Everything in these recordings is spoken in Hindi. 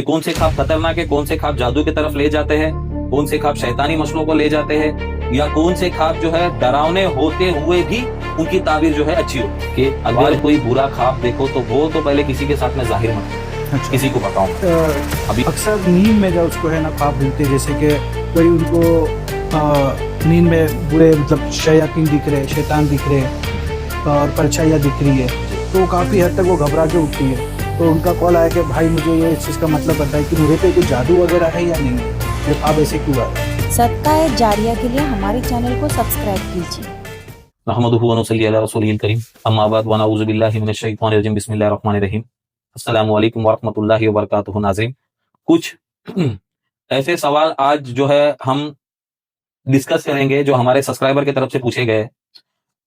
कौन से ख्वाब खतरनाक है, कौन से ख्वाब जादू की तरफ ले जाते हैं, कौन से ख्वाब शैतानी मसलों को ले जाते हैं, या कौन से ख्वाब जो है डरावने होते हुए भी उनकी ताबीर जो है अच्छी हो कि अगर कोई बुरा ख्वाब देखो तो वो तो पहले किसी के साथ में जाहिर मत करो, अच्छा। किसी को बताओ। अभी अक्सर नींद में जब उसको है ना ख्वाब मिलते, जैसे कि कोई उनको नींद में बुरे मतलब शयातीन दिख रहे, शैतान दिख रहे और परछाइयाँ दिख रही है, तो काफ़ी हद तक वो घबरा के उठती है। तो उनका कॉल आया कि भाई मुझे ये इस चीज़ का मतलब बताए कि मुझे पे कोई जादू वगैरह है या नहीं है, ये ख्वाब ऐसे क्यों आ रहा है। सदका जारिया के लिए हमारे चैनल को सब्सक्राइब कीजिए। नहमदुहु व नुसल्ली अला रसूलिल करीम, अम्मा बाद व नऊज़ु बिल्लाहि मिनश शैतानिर रजीम, बिस्मिल्लाहिर रहमानिर रहीम, अस्सलामु अलैकुम व रहमतुल्लाहि व बरकातुहू। नाज़रीन, कुछ ऐसे सवाल आज जो है हम डिस्कस करेंगे जो हमारे सब्सक्राइबर की तरफ से पूछे गए।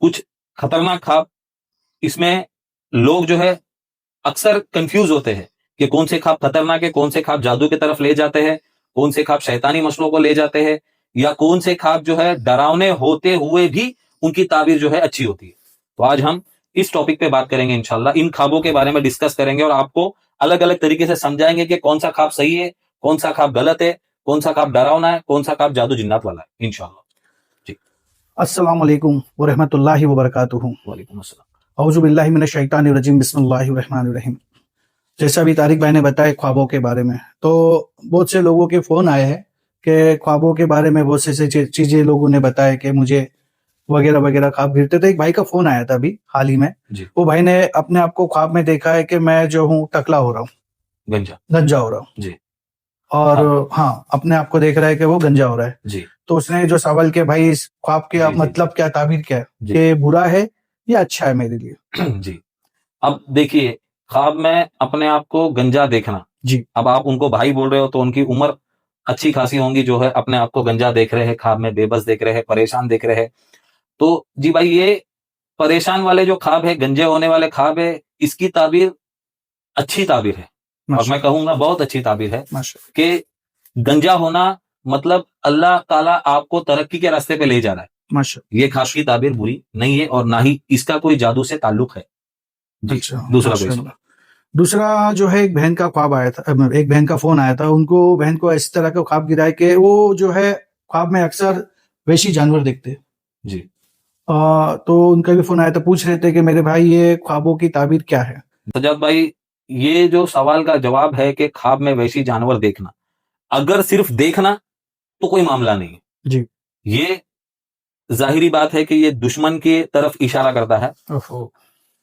कुछ खतरनाक ख्वाब, इसमें लोग जो है अक्सर कंफ्यूज होते हैं कि कौन से ख्वाब खतरनाक है, कौन से ख्वाब जादू की तरफ ले जाते हैं, कौन से ख्वाब शैतानी मसलों को ले जाते हैं, या कौन से ख्वाब जो है डरावने होते हुए भी उनकी ताबीर जो है अच्छी होती है। तो आज हम इस टॉपिक पे बात करेंगे इंशाल्लाह, इन ख्वाबों के बारे में डिस्कस करेंगे और आपको अलग अलग तरीके से समझाएंगे कि कौन सा ख्वाब सही है, कौन सा ख्वाब गलत है, कौन सा ख्वाब डरावना है, कौन सा ख्वाब जादू जिन्नात वाला है इंशाल्लाह। जी, अस्सलाम वालेकुम व रहमतुल्लाहि व बरकातुहू। वालेकुम अस्सलाम। औज़ु बिल्लाहि मिनश शैतानिर रजीम, बिस्मिल्लाहिर रहमानिर रहीम। जैसा अभी तारिक भाई ने बताया ख्वाबों के बारे में, तो बहुत से लोगों के फ़ोन आए हैं कि ख्वाबों के बारे में बहुत से चीज़ें लोगों ने बताया कि मुझे वगैरह वगैरह ख्वाब गिरते थे। एक भाई का फ़ोन आया था अभी हाल ही में, जी, वो भाई ने अपने आप को ख्वाब में देखा है कि मैं जो हूँ टकला हो रहा हूँ, गंजा हो रहा हूँ, जी, और हाँ अपने आप को देख रहा है कि वो गंजा हो रहा है। जी, तो उसने जो सवाल किया, भाई इस ख्वाब के जी, जी, मतलब क्या, ताबीर क्या है, जी। कि बुरा है या अच्छा है मेरे लिए। जी, अब देखिए, ख्वाब में अपने आप को गंजा देखना, जी अब आप उनको भाई बोल रहे हो तो उनकी उम्र अच्छी खासी होंगी जो है अपने आप को गंजा देख रहे हैं, ख्वाब में बेबस देख रहे हैं, परेशान देख रहे हैं। तो जी भाई, ये परेशान वाले जो ख्वाब है, गंजे होने वाले ख्वाब है, इसकी ताबीर अच्छी ताबीर है, और मैं कहूंगा बहुत अच्छी ताबीर है माशाअल्लाह। कि गंजा होना मतलब अल्लाह ताला आपको तरक्की के रास्ते पे ले जा रहा है। माशाअल्लाह। ये ख्वाब की ताबीर बुरी नहीं है और ना ही इसका कोई जादू से ताल्लुक है। जी, अच्छा, दूसरा कोई माशाअल्लाह। सवाल। दूसरा जो है, एक बहन का ख्वाब आया था, एक बहन का फोन आया था उनको, बहन को इस तरह का ख्वाब गिरा है कि वो जो है ख्वाब में अक्सर वैसी जानवर देखते हैं। जी, तो उनका भी फोन आया था, पूछ रहे थे कि मेरे भाई ये ख्वाबों की ताबीर क्या है। सजाद भाई, ये जो सवाल का जवाब है कि ख्वाब में वैसी जानवर देखना, अगर सिर्फ देखना तो कोई मामला नहीं है। जी। ये जाहिरी बात है कि ये दुश्मन की तरफ इशारा करता है। ओहो।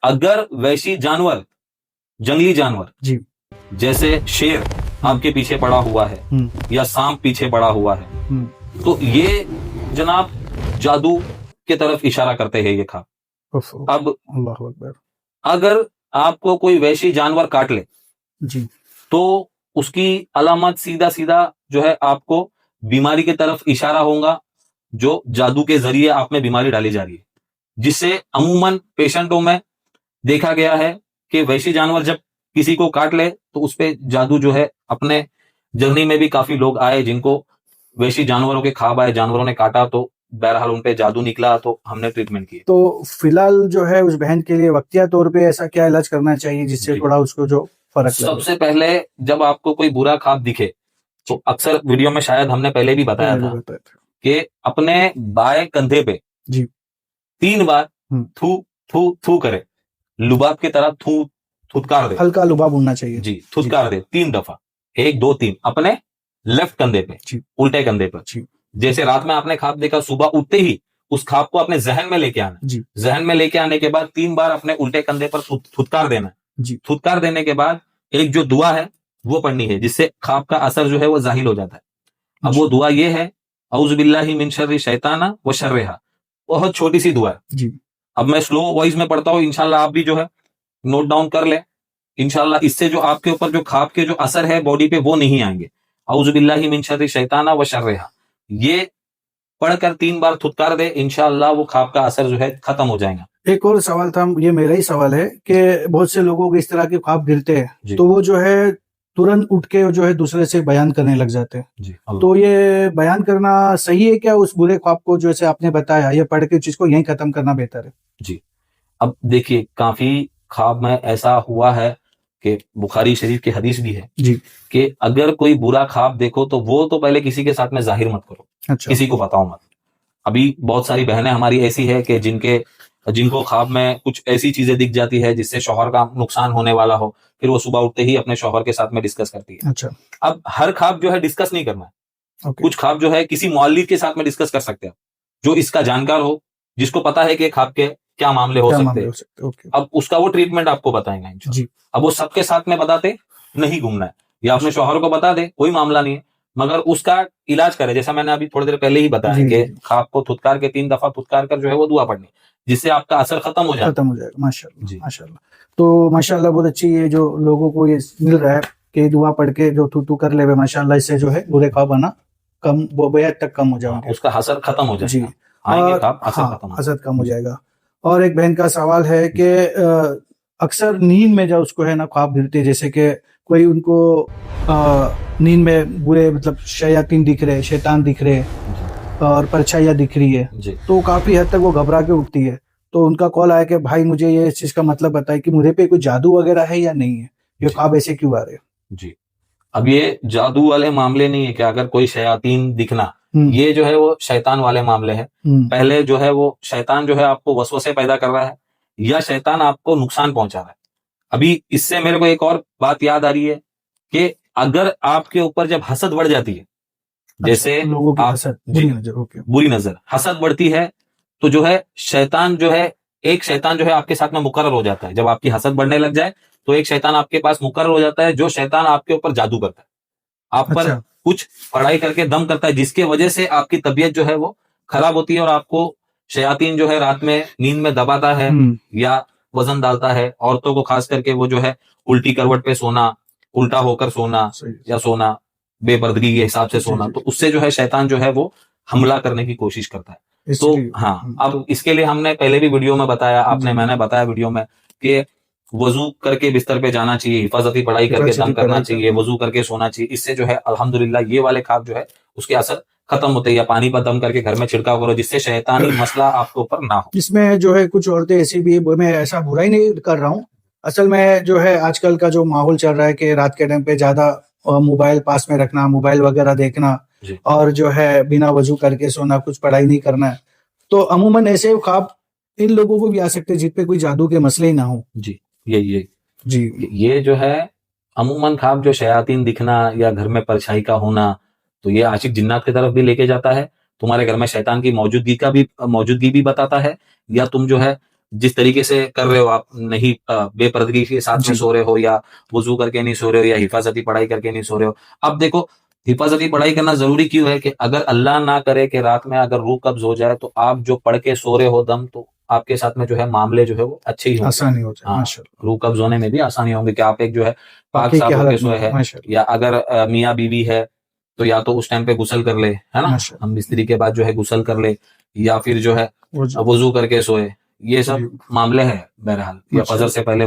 अगर वैसी जानवर, जंगली जानवर, जी। जैसे शेर आपके पीछे पड़ा हुआ है या सांप पीछे पड़ा हुआ है, तो ये जनाब जादू की तरफ इशारा करते हैं ये ख्वाब। ओहो। अब अल्लाहु अकबर। अगर आपको कोई वैसी जानवर काट ले जी। तो उसकी अलामत सीधा सीधा जो है आपको बीमारी की तरफ इशारा होगा, जो जादू के जरिए आप में बीमारी डाली जा रही है, जिससे अमूमन पेशेंटों में देखा गया है कि वैसी जानवर जब किसी को काट ले तो उस पे जादू जो है, अपने जर्नी में भी काफी लोग आए जिनको वैसी जानवरों के ख्वाब आए, जानवरों ने काटा तो बहरहाल उन पे जादू निकला, तो हमने ट्रीटमेंट की। तो फिलहाल जो है उस बहन के लिए वक्तिया तौर पे ऐसा क्या इलाज करना चाहिए जिससे जी। थोड़ा उसको जो फर्क लगे। सबसे पहले जब आपको कोई बुरा ख्वाब दिखे तो अक्सर वीडियो में शायद हमने पहले भी बताया था कि अपने बाएं कंधे पे जी 3 बार थू थू थू करे, लुबाब की तरह थू थुतकार दे, हल्का लुबाब होना चाहिए। जी, थुतकार दे 3 दफा, 1 2 3 अपने लेफ्ट कंधे पे, जी। उल्टे कंधे पर। जी। जैसे रात में आपने ख्वाब देखा, सुबह उठते ही उस ख्वाब को अपने जहन में लेके आना। जी। जहन में लेके आने के बाद 3 बार अपने उल्टे कंधे पर थुतकार देना। जी। थुतकार देने के बाद एक जो दुआ है वो पढ़नी है, जिससे ख्वाब का असर जो है वो जाहिल हो जाता है। अब वो दुआ ये है, औज़ु बिल्लाहि मिन शर्रि शैताना व शर्रिहा। बहुत छोटी सी दुआ है। जी। अब मैं स्लो वॉइस में पढ़ता हूँ, इंशाल्लाह आप भी जो है नोट डाउन कर ले। इंशाल्लाह इससे जो आपके ऊपर जो ख्वाब के जो असर है बॉडी पे वो नहीं आएंगे। औज़ु बिल्लाहि मिन शर्रि शैताना व शर्रिहा, ये पढ़कर 3 बार थुतकार दे, इंशाल्लाह वो ख्वाब का असर जो है खत्म हो जाएगा। एक और सवाल था, ये मेरा ही सवाल है कि बहुत से लोगों को इस तरह के ख्वाब गिरते हैं तो वो जो है तुरंत उठ के जो है दूसरे से बयान करने लग जाते हैं। जी, तो ये बयान करना सही है क्या, उस बुरे ख्वाब को जैसे आपने बताया, ये पढ़ के चीज को यहीं खत्म करना बेहतर है। जी, अब देखिए, काफी ख्वाब में ऐसा हुआ है कि बुखारी शरीफ की हदीस भी है जी। कि अगर कोई बुरा ख्वाब देखो तो वो तो पहले किसी के साथ में जाहिर मत करो, अच्छा। किसी को बताओ मत। अभी बहुत सारी बहनें हमारी ऐसी है कि जिनको ख्वाब में कुछ ऐसी चीजें दिख जाती है जिससे शौहर का नुकसान होने वाला हो, फिर वो सुबह उठते ही अपने शौहर के साथ में डिस्कस करती है। अच्छा। अब हर ख्वाब जो है डिस्कस नहीं करना है, ओके। कुछ ख्वाब जो है किसी मौलवी के साथ में डिस्कस कर सकते हैं, जो इसका जानकार हो, जिसको पता है कि ख्वाब के क्या मामले हो सकते हैं। ओके। अब उसका वो ट्रीटमेंट आपको बताएंगे इंशाल्लाह। जी। अब वो सबके साथ में बताते नहीं घूमना है, या अपने शौहर को बता दे कोई मामला नहीं है, मगर उसका इलाज करे। जैसा मैंने अभी थोड़ी देर पहले ही बताया जी, कि जी। ख्वाब को थुतकार के 3 दफा थुतकार कर जो है वो दुआ पढ़नी, जिससे आपका असर खत्म हो जाए। खत्म हो जाएगा। माशाल्लाह, जी। माशाल्लाह। तो माशाल्लाह बहुत अच्छी ये जो लोगों को ये मिल रहा है कि दुआ पढ़ के जो तू कर ले माशाल्लाह, इससे जो है बुरे ख्वाब आना कम, वो बेहद तक कम हो जाएंगे। उसका असर खत्म हो जी। जाएगा, आएंगे और ख्वाब, असर हाँ, खत्म हो असर कम हो जी। जाएगा। और एक बहन का सवाल है कि अक्सर नींद में जब उसको है ना ख्वाब गिरते हैं, जैसे कि कोई उनको नींद में बुरे मतलब शयातीन दिख रहे, शैतान दिख रहे और परछाइयाँ दिख रही है, जी। तो काफी हद तक वो घबरा के उठती है। तो उनका कॉल आया कि भाई मुझे ये इस चीज का मतलब बताए कि मुझे पे कोई जादू वगैरह है या नहीं है, ये जी। ख्वाब ऐसे क्यों आ रहे हैं? जी। अब ये जादू वाले मामले नहीं है कि अगर कोई शयातीन दिखना, हम्म। ये जो है वो शैतान वाले मामले हैं। पहले जो है वो शैतान जो है आपको वसवसे पैदा कर रहा है, या शैतान आपको नुकसान पहुंचा रहा है। अभी इससे मेरे को एक और बात याद आ रही है कि अगर आपके ऊपर जब हसद बढ़ जाती है, जैसे अच्छा, लोगों की आप हसद, जी, बुरी नजर। ओके। बुरी नजर, हसद बढ़ती है, तो जो है शैतान जो है, एक शैतान जो है आपके साथ में मुकर्रर हो जाता है। जब आपकी हसद बढ़ने लग जाए तो एक शैतान आपके पास मुकर्रर हो जाता है, जो शैतान आपके ऊपर जादू करता है, आप पर अच्छा। कुछ पढ़ाई करके दम करता है, जिसके वजह से आपकी तबीयत जो है वो खराब होती है, और आपको शयातीन जो है रात में नींद में दबाता है या वजन डालता है। औरतों को खास करके वो जो है उल्टी करवट पे सोना, उल्टा होकर सोना, सही। या सोना बेपर्दगी के हिसाब से जी, सोना, जी। तो उससे जो है शैतान जो है वो हमला करने की कोशिश करता है। तो इसलिए हाँ, अब इसके लिए हमने पहले भी वीडियो में बताया, आपने, जी। मैंने बताया वीडियो में कि वजू करके बिस्तर पे जाना चाहिए, हिफाजती पढ़ाई करके दम हिफाजती करना पढ़ाई चाहिए, वजू करके सोना चाहिए। इससे जो है अल्हम्दुलिल्लाह ये वाले ख्वाब जो है उसके असर खत्म होते हैं। या पानी पर दम करके घर में छिड़काव करो, जिससे शैतानी मसला आपके ऊपर ना हो। इसमें जो है कुछ औरतें ऐसी भी, मैं ऐसा बुराई नहीं कर रहा हूँ, असल में जो है आजकल का जो माहौल चल रहा है कि रात के टाइम पे ज्यादा मोबाइल पास में रखना, मोबाइल वगैरह देखना, जी। और जो है बिना वजू करके सोना, कुछ पढ़ाई नहीं करना है, तो अमूमन ऐसे ख्वाब इन लोगों को भी आ सकते हैं जिन पे कोई जादू के मसले ही ना हो। जी, ये जी। ये जो है अमूमन ख्वाब जो शयातीन दिखना या घर में परछाई का होना, तो ये आशिक जिन्नात की तरफ भी लेके जाता है, तुम्हारे घर में शैतान की मौजूदगी भी बताता है, या तुम जो है जिस तरीके से कर रहे हो, आप नहीं बेपर्दगी के साथ में जी। सो रहे हो, या वजू करके नहीं सो रहे हो, या हिफाजती पढ़ाई करके नहीं सो रहे हो। अब देखो, हिफाजती पढ़ाई करना जरूरी क्यों है कि अगर अल्लाह ना करे कि रात में अगर रूह कब्ज हो जाए, तो आप जो पढ़ के सो रहे हो दम, तो आपके साथ में जो है मामले जो है वो अच्छे ही होंगे, आसानी हो जाए। हाँ, माशाल्लाह। रूह कब्ज होने में भी आसानी होगी कि आप एक जो है पाक बाकी साफ की होके हालत सोए में है। माशाल्लाह। या अगर मियाँ बीवी है तो या तो उस टाइम पे गुसल कर ले, है ना, माशाल्लाह। हम मिस्त्री के बाद जो है गुसल कर ले, या फिर जो है वजू। वजू करके सोए, ये सब जी। मामले हैं बहरहाल। या माशाल्लाह। फजर से पहले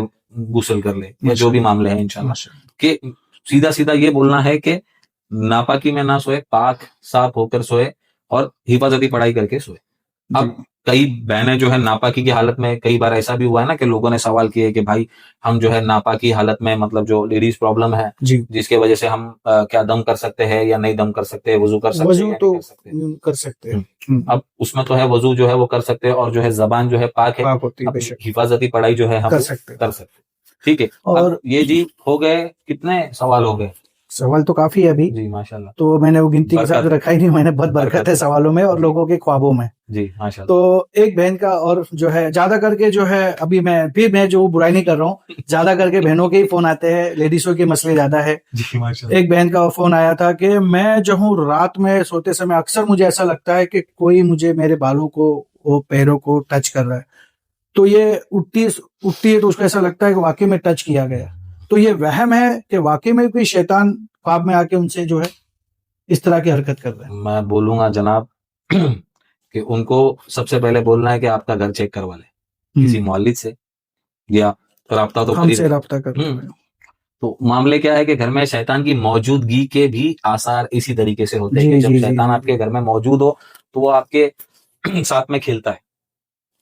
गुसल कर ले, या जो भी मामले हैं इंशाल्लाह। माशाल्लाह। कि सीधा सीधा ये बोलना है कि नापाकी में ना सोए, पाक साफ होकर सोए, और हिफाजती पढ़ाई करके सोए। अब कई बहनें जो है नापाकी की हालत में, कई बार ऐसा भी हुआ है ना कि लोगों ने सवाल किए कि भाई हम जो है नापाकी हालत में, मतलब जो लेडीज प्रॉब्लम है, जी। जिसके वजह से हम क्या दम कर सकते हैं या नहीं दम कर सकते, वजू कर सकते हैं वजू या तो नहीं कर सकते। कर सकते हैं। अब उसमें तो है वजू जो है वो कर सकते हैं, और जो है जबान जो है पाक है, पाक होती है अब बेशक, हिफाजती पढ़ाई जो है हम कर वो सकते हैं। कर सकते हैं। ठीक है। और अब ये जी हो गए, कितने सवाल हो गए? सवाल तो काफी है अभी, जी माशाल्लाह। तो मैंने वो गिनती के साथ बरकत। रखा ही नहीं, मैंने बहुत बरकत बरकत है है। सवालों में और जी। लोगों के ख्वाबों में। जी माशाल्लाह। तो एक बहन का, और जो है ज्यादा करके जो है अभी मैं जो बुराई नहीं कर रहा हूँ, ज्यादा करके बहनों के ही फोन आते हैं, लेडीजों के मसले ज्यादा है। जी माशाल्लाह। एक बहन का फोन आया था कि मैं जो हूँ रात में सोते समय अक्सर मुझे ऐसा लगता है कि कोई मुझे मेरे बालों को, वो पैरों को टच कर रहा है, तो ये उठती है तो उसको ऐसा लगता है कि वाकई में टच किया गया। तो ये वहम है कि वाकई में कोई शैतान ख्वाब में आके उनसे जो है इस तरह की हरकत कर रहा है। मैं बोलूंगा जनाब कि उनको सबसे पहले बोलना है कि आपका घर चेक करवा ले किसी मौलिद से, या राब्ता तो हमसे राब्ता कर रहे हैं। तो मामले क्या है कि घर में शैतान की मौजूदगी के भी आसार इसी तरीके से होते हैं कि जब शैतान आपके घर में मौजूद हो तो वो आपके साथ में खेलता है,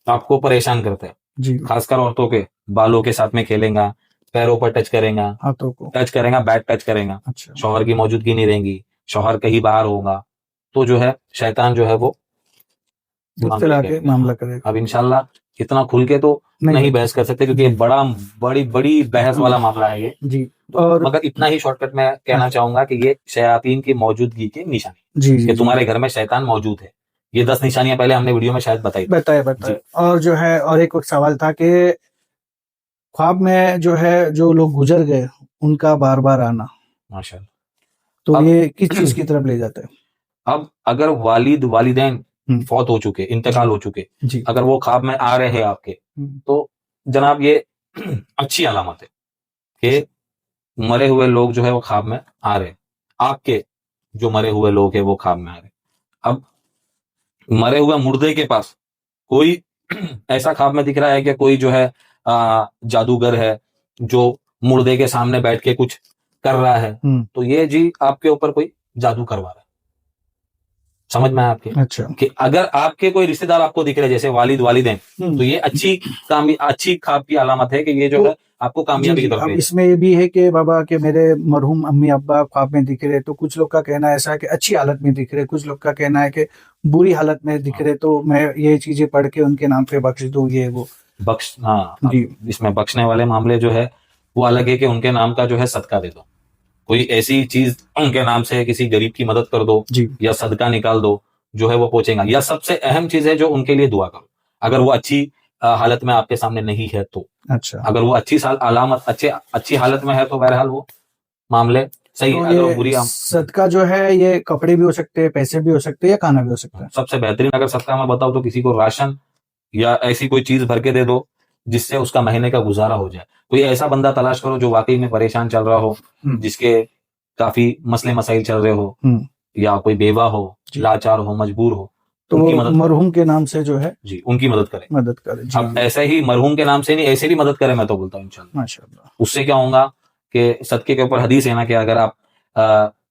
आपको परेशान करता है। जी। खासकर औरतों के बालों के साथ में खेलेगा, पैरों पर टच करेगा, हाथों को। टच करेगा, बैक टच करेगा, अच्छा। शौहर की मौजूदगी नहीं रहेगी, शौहर कहीं बाहर होगा, तो जो है शैतान जो है वो इस तरह के मामला करेगा। अब इंशाल्लाह इतना खुल के तो नहीं बहस कर सकते, क्योंकि ये बड़ी बड़ी बहस वाला मामला है ये जी। और मगर इतना ही शॉर्टकट में कहना चाहूंगा कि ये शयातीन की मौजूदगी की निशानी जी कि जी तुम्हारे घर में शैतान मौजूद है। ये 10 निशानियां पहले हमने वीडियो में शायद बताई। बताए। और जो है, और एक सवाल था कि ख्वाब में जो है जो लोग गुजर गए उनका बार बार आना, माशाल्लाह। तो अब- ये किस चीज की तरफ ले जाता है? अब अगर वालिदैन फौत हो चुके, इंतकाल हो चुके, जी। अगर वो ख्वाब में आ रहे हैं आपके, तो जनाब ये अच्छी अलामत है कि मरे हुए लोग जो है वो ख्वाब में आ रहे हैं। आपके जो मरे हुए लोग हैं वो ख्वाब में आ रहे हैं। अब मरे हुए मुर्दे के पास कोई ऐसा ख्वाब में दिख रहा है कि कोई जो है जादूगर है जो मुर्दे के सामने बैठ के कुछ कर रहा है, तो ये जी आपके ऊपर कोई जादू करवा रहा है। समझ में आया आपके? अच्छा। कि अगर आपके कोई रिश्तेदार आपको दिख रहे जैसे वालिदैन, तो ये अच्छी ख्वाब की अलामत है कि ये जो है आपको कामयाबी की तरफ ले अब जाए। इसमें ये भी है कि बाबा के मेरे मरहूम अम्मी अब्बा ख्वाब में दिख रहे, तो कुछ लोग का कहना ऐसा है कि अच्छी हालत में दिख रहे, कुछ लोग का कहना है कि बुरी हालत में दिख रहे, तो मैं ये चीजें पढ़ के उनके नाम पे बख्श दूं, ये वो जी। इसमें बख्शने वाले मामले जो है वो अलग है कि उनके नाम का जो है सदका दे दो, कोई ऐसी चीज उनके नाम से किसी गरीब की मदद कर दो जी। या सदका निकाल दो, जो है वो पहुंचेगा। या सबसे अहम चीज है जो उनके लिए दुआ करो, अगर वो अच्छी हालत में आपके सामने नहीं है तो। अच्छा। अगर वो अच्छी हालत में है तो बहरहाल वो मामले सही तो है। अगर वो बुरी सदका जो है ये कपड़े भी हो सकते हैं, पैसे भी हो सकते हैं, या खाना भी हो सकता है। सबसे बेहतरीन अगर सदका मैं बताऊं तो किसी को राशन या ऐसी कोई चीज भर के दे दो जिससे उसका महीने का गुजारा हो जाए। कोई ऐसा बंदा तलाश करो जो वाकई में परेशान चल रहा हो, जिसके काफी मसले मसाइल चल रहे हो, या कोई बेवा हो, लाचार हो, मजबूर हो, तो मरहूम के नाम से जो है जी उनकी मदद करे। जी। अब ऐसे ही मरहूम के नाम से नहीं, ऐसे भी मदद करे, मैं तो बोलता हूँ इंशाल्लाह। माशाल्लाह। उससे क्या होगा कि सदके के ऊपर हदीस है ना कि अगर आप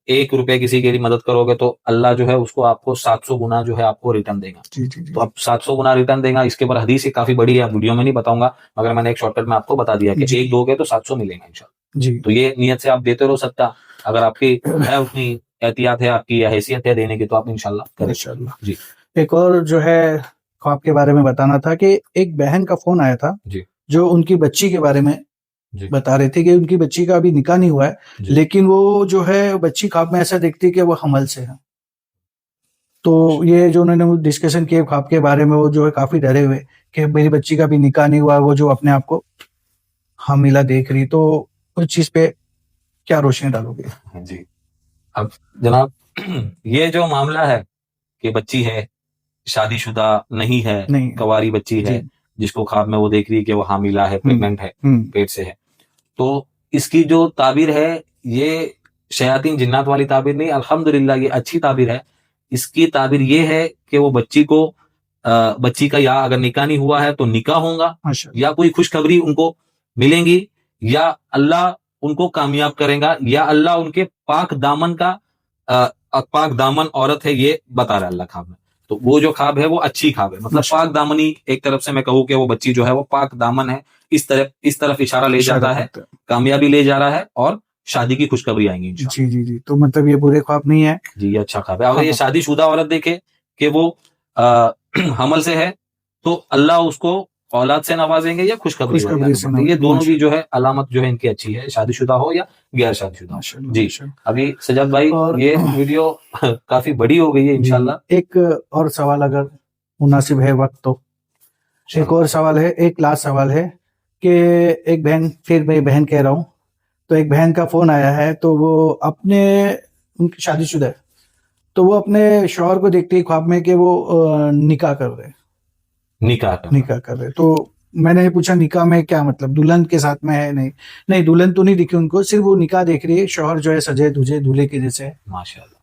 1 रुपए किसी के लिए मदद करोगे तो अल्लाह जो है उसको आपको 700 गुना जो है आपको रिटर्न देगा। जी जी जी। तो अब 700 गुना रिटर्न देगा, इसके ऊपर हदीस काफी बड़ी है, वीडियो में नहीं बताऊंगा, मगर मैंने एक शॉर्टकट में आपको बता दिया कि 1 दोगे तो 700 मिलेगा इंशाल्लाह जी। तो ये नियत से आप देते रहो सदका। अगर आपकी है उतनी एहतियात है आपकी या हैसियत है देने की तो आप इंशाल्लाह करें। इंशाल्लाह जी। एक और जो है ख्वाब के बारे में बताना था कि एक बहन का फोन आया था जी, जो जो उनकी बच्ची के बारे में बता रहे थे कि उनकी बच्ची का अभी निकाह नहीं हुआ है, लेकिन वो जो है बच्ची ख्वाब में ऐसा दिखती है कि वो हमल से है। तो ये जो उन्होंने डिस्कशन किए ख्वाब के बारे में, वो जो है काफी डरे हुए कि मेरी बच्ची का भी निकाह नहीं हुआ, वो जो अपने आप को हामिला देख रही, तो उस चीज पे क्या रोशनी डालोगे? जी। अब जनाब ये जो मामला है कि बच्ची है, शादीशुदा नहीं है, कवारी बच्ची है, जिसको ख्वाब में वो देख रही है कि वो हामिला है, प्रेग्नेंट है, पेट से है, तो इसकी जो ताबीर है ये शयातीन जिन्नात वाली ताबीर नहीं, अल्हम्दुलिल्लाह ये अच्छी ताबीर है। इसकी ताबीर ये है कि वो बच्ची का या अगर निकाह नहीं हुआ है तो निकाह होगा, या कोई खुशखबरी उनको मिलेंगी, या अल्लाह उनको कामयाब करेगा, या अल्लाह उनके पाक दामन औरत है, ये बता रहा है अल्लाह ख्वाब में। तो वो जो ख्वाब है वो अच्छी ख्वाब है, मतलब पाक दामनी, एक तरफ से मैं कहूँ कि वो बच्ची जो है वो पाक दामन है, इस तरफ इशारा ले जाता है, कामयाबी ले जा रहा है और शादी की खुशखबरी आएंगी। जी जी जी। तो मतलब ये बुरे ख्वाब नहीं है जी, ये अच्छा ख्वाब है। अगर ये शादीशुदा औरत देखे कि वो हमल से है तो अल्लाह उसको औलाद से नवाजेंगे या खुशखबरी से। ये दोनों भी जो है अलामत जो है इनकी अच्छी है, शादीशुदा हो या गैर शादीशुदा। जी। अभी सजाद भाई ये वीडियो काफी बड़ी हो गई है इंशाल्लाह। एक और सवाल अगर मुनासिब है वक्त तो, एक और सवाल है, एक लास्ट सवाल है कि एक बहन, फिर मैं बहन कह रहा हूँ, तो एक बहन का फोन आया है, तो वो उनकी शादीशुदा है, तो वो अपने शौहर को देखती है ख्वाब में कि वो निकाह कर रहे, निकाह कर रहे। तो मैंने पूछा निकाह में क्या मतलब, दुल्हन के साथ में है? नहीं दुल्हन तो नहीं दिखी उनको, सिर्फ वो निकाह देख रही है, शौहर जो है सजे धुजे दूल्हे के जैसे। माशाल्लाह,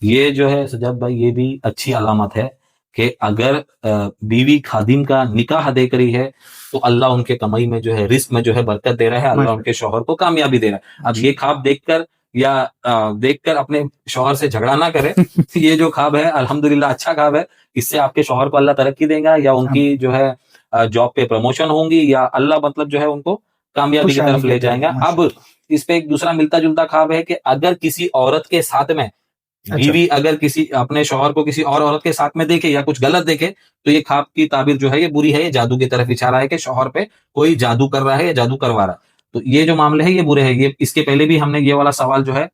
ये जो है सजाद भाई ये भी अच्छी अलामत है कि अगर बीवी खादिम का निकाह देख रही है तो अल्लाह उनके कमाई में जो है, रिस्क में जो है बरकत दे रहा है, अल्लाह उनके शौहर को कामयाबी दे रहा है। अब ये ख्वाब देखकर अपने शौहर से झगड़ा ना करे। ये जो ख्वाब है अल्हम्दुलिल्लाह अच्छा ख्वाब है, इससे आपके शौहर को अल्लाह तरक्की देगा, या उनकी जो है जॉब पे प्रमोशन होंगी, या अल्लाह मतलब जो है उनको कामयाबी की खुशहाली तरफ ले की तरफ, जाएंगे। अब इस पे एक दूसरा मिलता जुलता ख्वाब है कि अगर किसी औरत के साथ में बीवी अगर किसी अपने शौहर को किसी और औरत के साथ में देखे या कुछ गलत देखे, तो ये ख्वाब की ताबीर जो है ये बुरी है, ये जादू की तरफ इशारा है कि शौहर पे कोई जादू कर रहा है या जादू करवा रहा है। तो ये जो मामले है ये बुरे हैं। ये इसके पहले भी हमने ये वाला सवाल जो है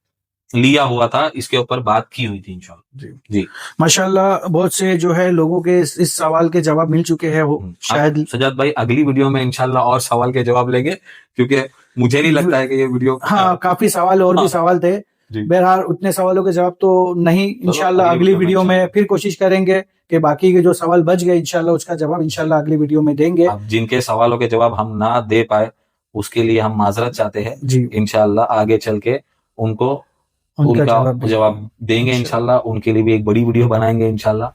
लिया हुआ था, इसके ऊपर बात की हुई थी इंशाल्लाह। जी माशाल्लाह बहुत से जो है लोगों के इस सवाल के जवाब मिल चुके हैं। वो शायद सजाद भाई अगली वीडियो में इंशाल्लाह और सवाल के जवाब लेंगे, क्योंकि मुझे नहीं लगता है कि ये वीडियो हाँ काफी सवाल और भी सवाल थे। बहरहाल उतने सवालों के जवाब तो नहीं, इंशाल्लाह अगली वीडियो में फिर कोशिश करेंगे कि बाकी के जो सवाल बच गए इंशाल्लाह उसका जवाब इंशाल्लाह अगली वीडियो में देंगे। अब जिनके सवालों के जवाब हम ना दे पाए उसके लिए हम माजरत चाहते हैं जी, इंशाल्लाह आगे चल के उनको उनका जवाब देंगे इंशाल्लाह। उनके लिए भी एक बड़ी वीडियो बनाएंगे इंशाल्लाह।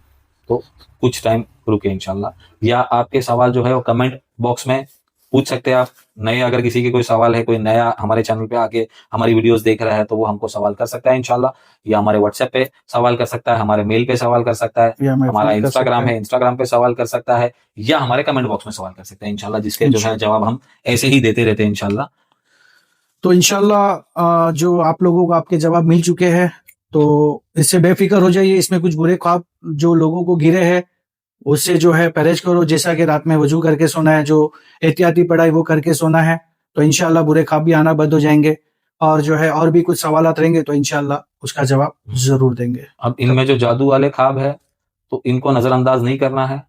तो कुछ टाइम रुके इंशाल्लाह, या आपके सवाल जो है वो कमेंट बॉक्स में पूछ सकते हैं आप। नए अगर किसी के कोई सवाल है, कोई नया हमारे चैनल पे आके हमारी वीडियोस देख रहा है तो वो हमको सवाल कर सकता है इंशाल्लाह, या हमारे व्हाट्सएप पे सवाल कर सकता है, हमारे मेल पे सवाल कर सकता है, हमारा इंस्टाग्राम है इंस्टाग्राम पे सवाल कर सकता है, या हमारे कमेंट बॉक्स में सवाल कर सकता है इंशाल्लाह, जिसके जो है जवाब हम ऐसे ही देते रहते हैं इंशाल्लाह। तो इंशाल्लाह जो आप लोगों को आपके जवाब मिल चुके हैं तो इससे बेफिक्र हो जाइए। इसमें कुछ बुरे ख्वाब जो लोगों को घिरे हैं उससे जो है परहेज करो, जैसा कि रात में वजू करके सोना है, जो एहतियाती पढ़ाई वो करके सोना है, तो इंशाल्लाह बुरे ख्वाब भी आना बंद हो जाएंगे। और जो है और भी कुछ सवालात रहेंगे तो इंशाल्लाह उसका जवाब जरूर देंगे। अब इनमें जो जादू वाले ख्वाब है तो इनको नजरअंदाज नहीं करना है।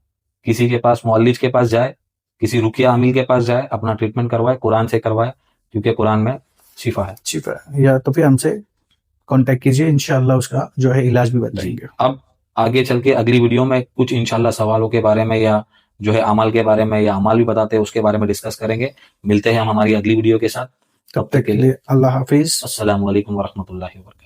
किसी के पास मुअल्लिज के पास जाए, किसी रुकिया अमील के पास जाए, अपना ट्रीटमेंट करवाए, कुरान से करवाए, क्योंकि कुरान में शिफा है। शिफा है, या तो फिर हमसे कांटेक्ट कीजिए, इंशाल्लाह उसका जो है इलाज भी बताएंगे। अब आगे चल के अगली वीडियो में कुछ इंशाल्लाह सवालों के बारे में या जो है अमल के बारे में या अमल भी बताते हैं उसके बारे में डिस्कस करेंगे। मिलते हैं हम हमारी अगली वीडियो के साथ। तब तक के लिए अल्लाह हाफिज। अस्सलामु अलैकुम वरहमतुल्लाहि वबरकातुहू।